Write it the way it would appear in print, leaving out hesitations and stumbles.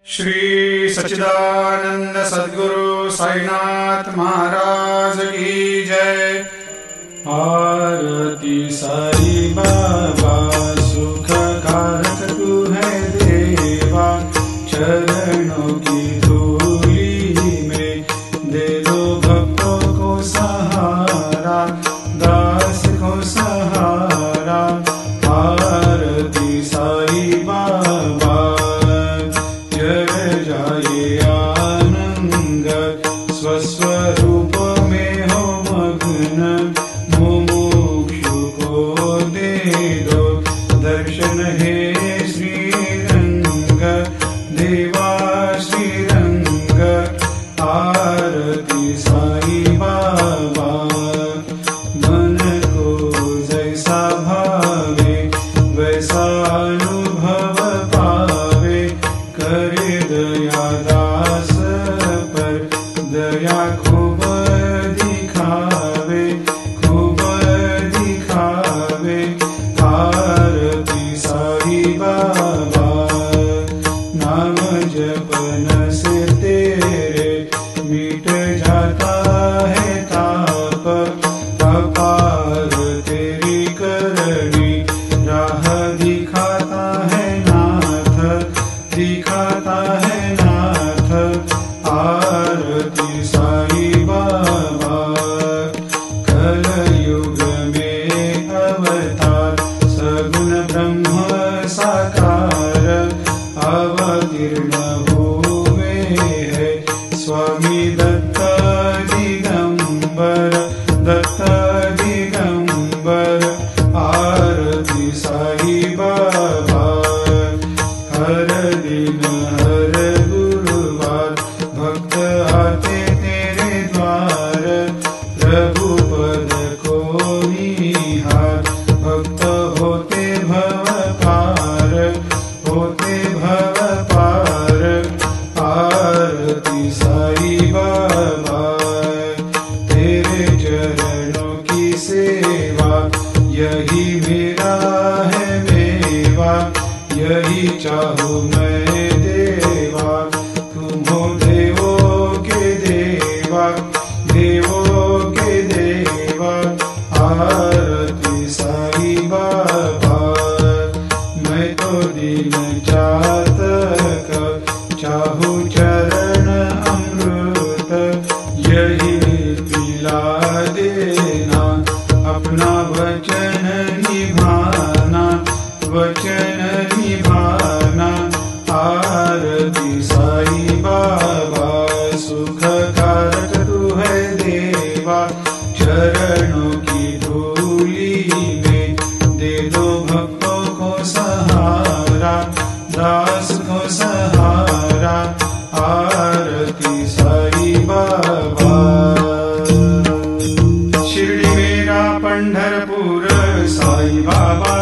श्री सच्चिदानंद सद्गुरु साईनाथ महाराज की जय। आरती साई बाबा सुख कारक तू है देवा, चरणों की धूली में दे दो भक्तों को सहारा, दास को सहारा। आरती साई बाबा जय जाए आनंद, स्वस्वरूप में हो मग्न, मुमुक्षु को दे दो दर्शन हे श्रीरंग, देवा श्रीरंग। आरती साई बाबा मन को जैसा भावे वैसा अनुभव पावे, करे दया दास पर दया खूब दिखावे, खूब दिखावे। आरती साई बाबा नाम जपन से तेरे मिट जाता है ताप, अपार तेरी करनी राह दिखाता है नाथ, दिखाता है नाथ। आरती साई बाबा कलयुग में अवतार, सगुण ब्रह्म साकार अवतीर्ण हुए है स्वामी दत्त दिगंबर, दत्त दिगंबर। आरती साई बाबा हर दिन हर गुरुवार भक्त आते तेरे द्वार, प्रभु पद को निहार, भक्त होते भव पार, होते भव पार। आरती साई बाबा तेरे चरणों की सेवा, यही मेरा है मेवा, यही चाहूँ मैं देवा। तुम हो देवों के देवा, देवों के देवा। आरती साई बाबा मैं तो दिन चातक, चाहूँ चरण अमृत, यही पिला देना, अपना वचन निभाना, वचन निभाना। आरती साई बाबा सुख कारक तू है देवा, चरणों की धूली में दे दो भक्तों को सहारा, दास को सहारा। आरती साई बाबा शिरडी मेरा पंढरपूर, साई बाबा